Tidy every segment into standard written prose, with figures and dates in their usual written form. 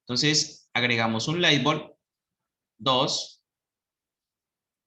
Entonces, agregamos un label, 2,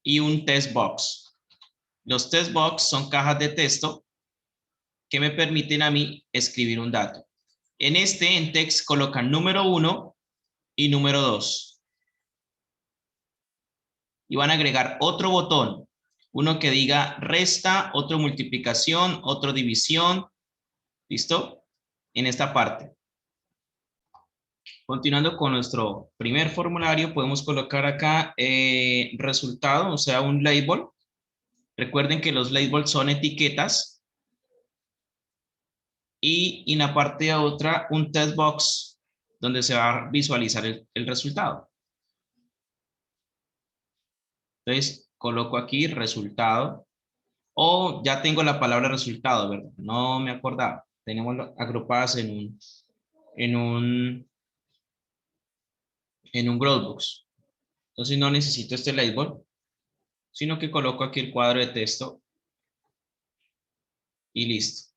y un test box. Los test box son cajas de texto que me permiten a mí escribir un dato. En text colocan número 1 y número 2. Y van a agregar otro botón, uno que diga resta, otro multiplicación, otro división. ¿Listo? En esta parte. Continuando con nuestro primer formulario, podemos colocar acá resultado, o sea, un label. Recuerden que los labels son etiquetas. Y en la parte de otra, un test box, donde se va a visualizar el resultado. Entonces, coloco aquí resultado. O ya tengo la palabra resultado, ¿verdad? No me acordaba. Tenemos agrupadas en un Growthbox. Entonces no necesito este label, sino que coloco aquí el cuadro de texto y listo.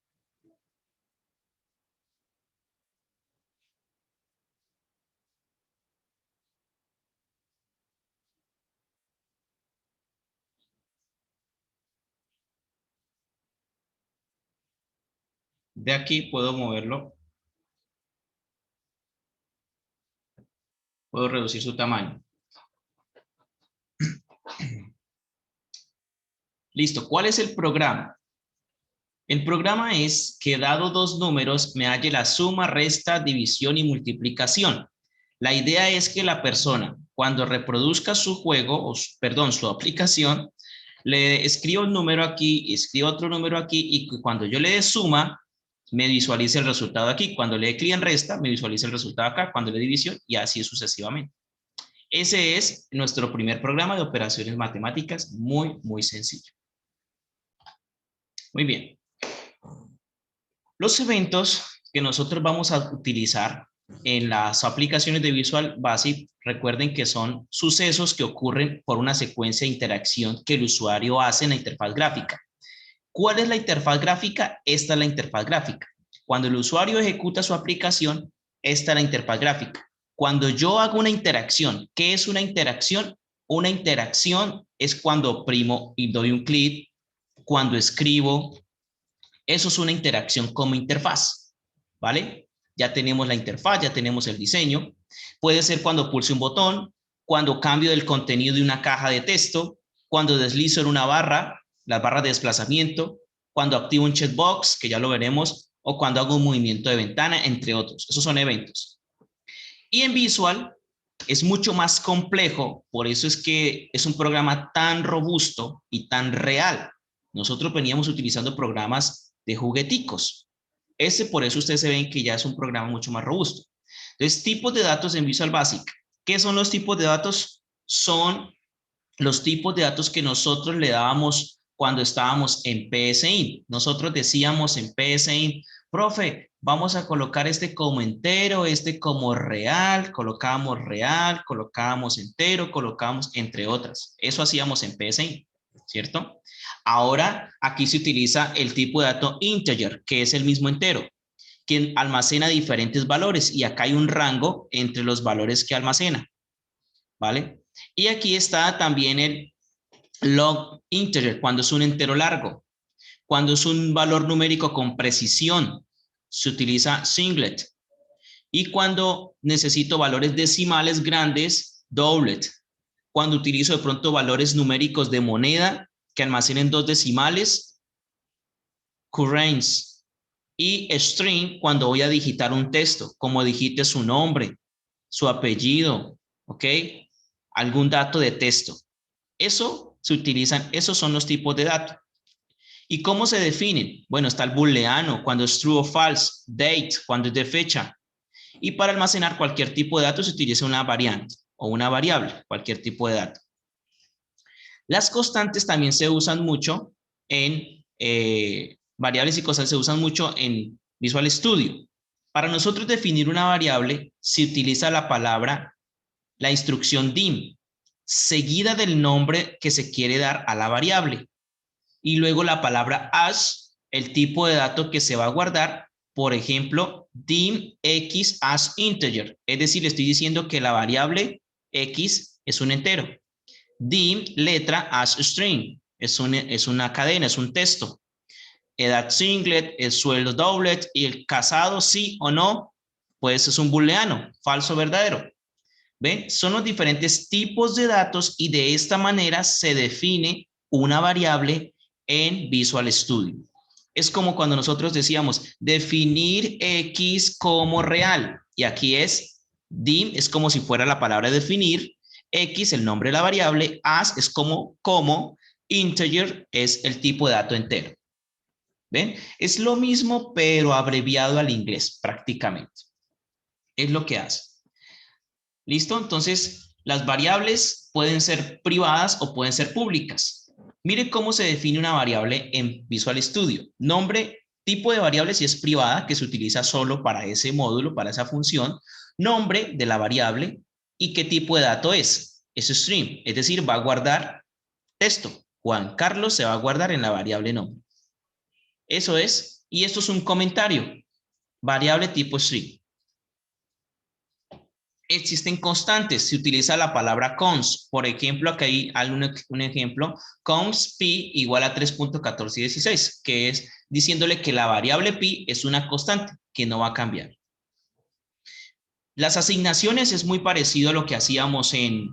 De aquí puedo moverlo, puedo reducir su tamaño. Listo, ¿cuál es el programa? El programa es que dado dos números me halle la suma, resta, división y multiplicación. La idea es que la persona, cuando reproduzca su juego, perdón, su aplicación, le escriba un número aquí, escriba otro número aquí, y cuando yo le dé suma, me visualice el resultado aquí. Cuando le dé clic en resta, me visualice el resultado acá. Cuando le dé división, y así sucesivamente. Ese es nuestro primer programa de operaciones matemáticas, muy, muy sencillo. Muy bien. Los eventos que nosotros vamos a utilizar en las aplicaciones de Visual Basic, recuerden que son sucesos que ocurren por una secuencia de interacción que el usuario hace en la interfaz gráfica. ¿Cuál es la interfaz gráfica? Esta es la interfaz gráfica. Cuando el usuario ejecuta su aplicación, esta es la interfaz gráfica. Cuando yo hago una interacción, ¿qué es una interacción? Una interacción es cuando oprimo y doy un clic, cuando escribo. Eso es una interacción como interfaz, ¿vale? Ya tenemos la interfaz, ya tenemos el diseño. Puede ser cuando pulse un botón, cuando cambio el contenido de una caja de texto, cuando deslizo en una barra, las barras de desplazamiento, cuando activo un checkbox, que ya lo veremos, o cuando hago un movimiento de ventana, entre otros. Esos son eventos. Y en Visual es mucho más complejo, por eso es que es un programa tan robusto y tan real. Nosotros veníamos utilizando programas de jugueticos. Por eso ustedes se ven que ya es un programa mucho más robusto. Entonces, tipos de datos en Visual Basic. ¿Qué son los tipos de datos? Son los tipos de datos que nosotros le dábamos cuando estábamos en PSIN. Nosotros decíamos en PSIN, profe, vamos a colocar este como entero, este como real, colocábamos entero, colocábamos entre otras. Eso hacíamos en PSIN, ¿cierto? Ahora aquí se utiliza el tipo de dato integer, que es el mismo entero, que almacena diferentes valores, y acá hay un rango entre los valores que almacena, ¿vale? Y aquí está también el log integer, cuando es un entero largo. Cuando es un valor numérico con precisión, se utiliza singlet. Y cuando necesito valores decimales grandes, doublet. Cuando utilizo de pronto valores numéricos de moneda que almacenen dos decimales, currents. Y string, cuando voy a digitar un texto, como digite su nombre, su apellido, ¿ok? Algún dato de texto. Eso se utilizan, esos son los tipos de datos. ¿Y cómo se definen? Bueno, está el booleano, cuando es true o false, date, cuando es de fecha. Y para almacenar cualquier tipo de datos se utiliza una variante o una variable, cualquier tipo de dato. Las constantes también se usan mucho en variables y constantes se usan mucho en Visual Studio. Para nosotros definir una variable se utiliza la instrucción dim, seguida del nombre que se quiere dar a la variable. Y luego la palabra hash, el tipo de dato que se va a guardar, Por ejemplo, dim x as integer. Es decir, le estoy diciendo que la variable x es un entero. Dim letra as string. Es una cadena, es un texto. Edad singlet, el sueldo doublet y el casado sí o no, pues es un booleano, falso o verdadero. ¿Ven? Son los diferentes tipos de datos y de esta manera se define una variable en Visual Studio. Es como cuando nosotros decíamos definir X como real. Y aquí es dim, es como si fuera la palabra definir. X, el nombre de la variable. As es como. Integer es el tipo de dato entero. ¿Ven? Es lo mismo, pero abreviado al inglés, prácticamente. Es lo que hace. ¿Listo? Entonces, las variables pueden ser privadas o pueden ser públicas. Mire cómo se define una variable en Visual Studio. Nombre, tipo de variable si es privada, que se utiliza solo para ese módulo, para esa función. Nombre de la variable y qué tipo de dato es. Es string, es decir, va a guardar texto. Juan Carlos se va a guardar en la variable nombre. Eso es, y esto es un comentario. Variable tipo string. Existen constantes, se utiliza la palabra const. Por ejemplo, aquí hay un ejemplo, const pi igual a 3.1416, que es diciéndole que la variable pi es una constante, que no va a cambiar. Las asignaciones es muy parecido a lo que hacíamos en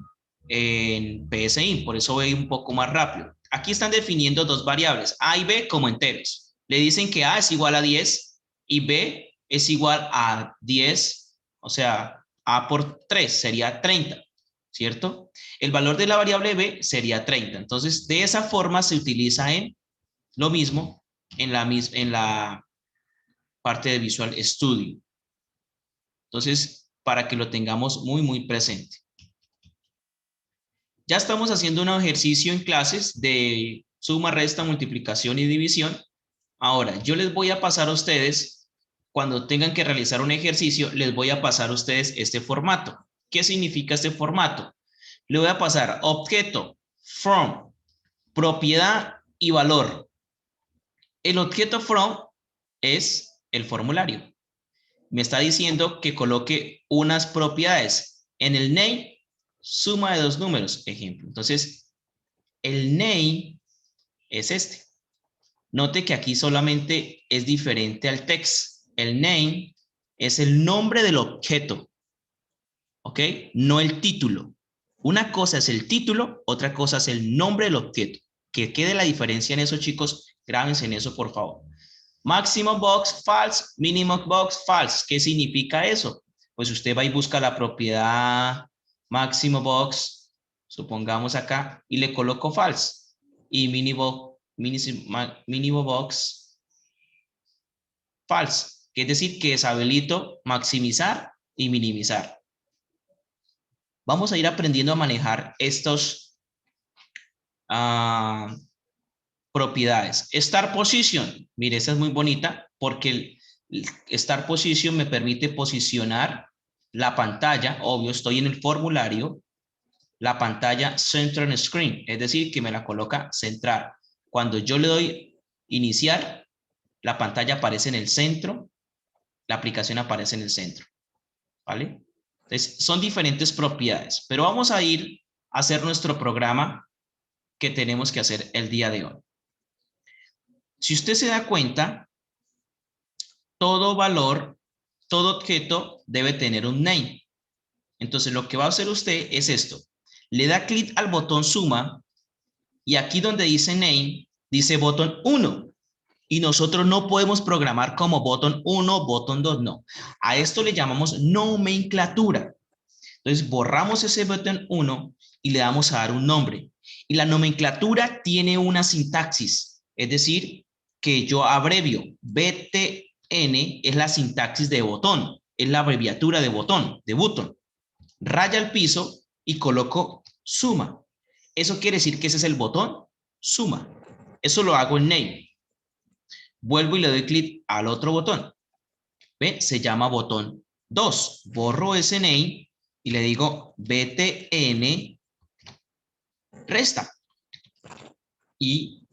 PSI, por eso voy un poco más rápido. Aquí están definiendo dos variables, A y B como enteros. Le dicen que A es igual a 10 y B es igual a 10, o sea, A por 3 sería 30, ¿cierto? El valor de la variable B sería 30. Entonces, de esa forma se utiliza en lo mismo en la parte de Visual Studio. Entonces, para que lo tengamos muy, muy presente. Ya estamos haciendo un ejercicio en clases de suma, resta, multiplicación y división. Ahora, yo les voy a pasar a ustedes, cuando tengan que realizar un ejercicio, les voy a pasar a ustedes este formato. ¿Qué significa este formato? Le voy a pasar objeto, from, propiedad y valor. El objeto from es el formulario. Me está diciendo que coloque unas propiedades. En el name, suma de dos números, ejemplo. Entonces, el name es este. Note que aquí solamente es diferente al text. El name es el nombre del objeto, ¿ok? No el título. Una cosa es el título, otra cosa es el nombre del objeto. Que quede la diferencia en eso, chicos. Grábense en eso, por favor. Maximum box false, minimum box false. ¿Qué significa eso? Pues usted va y busca la propiedad maximum box, supongamos acá, y le coloco false. Y minimum box false. Que es decir, que deshabilito maximizar y minimizar. Vamos a ir aprendiendo a manejar estos propiedades. Star Position, mire, esta es muy bonita porque el Star Position me permite posicionar la pantalla, obvio, estoy en el formulario, la pantalla Center Screen, es decir, que me la coloca central. Cuando yo le doy iniciar, la pantalla aparece en el centro, la aplicación aparece en el centro, ¿vale? Entonces, son diferentes propiedades, pero vamos a ir a hacer nuestro programa que tenemos que hacer el día de hoy. Si usted se da cuenta, todo valor, todo objeto debe tener un name. Entonces, lo que va a hacer usted es esto. Le da clic al botón suma y aquí donde dice name, dice botón 1. Y nosotros no podemos programar como botón 1, botón 2, no. A esto le llamamos nomenclatura. Entonces, borramos ese botón 1 y le damos a dar un nombre. Y la nomenclatura tiene una sintaxis, es decir, que yo abrevio BTN es la sintaxis de botón, es la abreviatura de botón, de button. Raya el piso y coloco suma. Eso quiere decir que ese es el botón suma. Eso lo hago en name. Vuelvo y le doy clic al otro botón. ¿Ve? Se llama botón 2. Borro ese name y le digo BTN resta y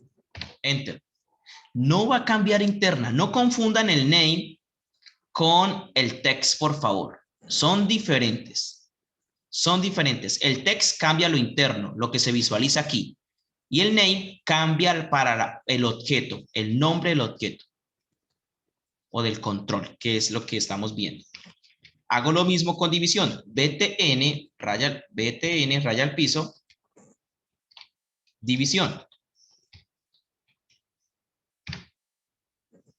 enter. No va a cambiar interna. No confundan el name con el text, por favor. Son diferentes. Son diferentes. El text cambia lo interno, lo que se visualiza aquí. Y el name cambia para el objeto, el nombre del objeto o del control, que es lo que estamos viendo. Hago lo mismo con división. BTN raya al piso, división.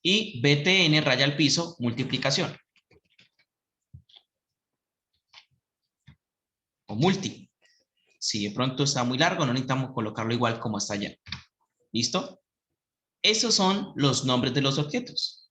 Y BTN raya al piso, multiplicación. O multi. Si de pronto está muy largo, no necesitamos colocarlo igual como está allá. ¿Listo? Esos son los nombres de los objetos.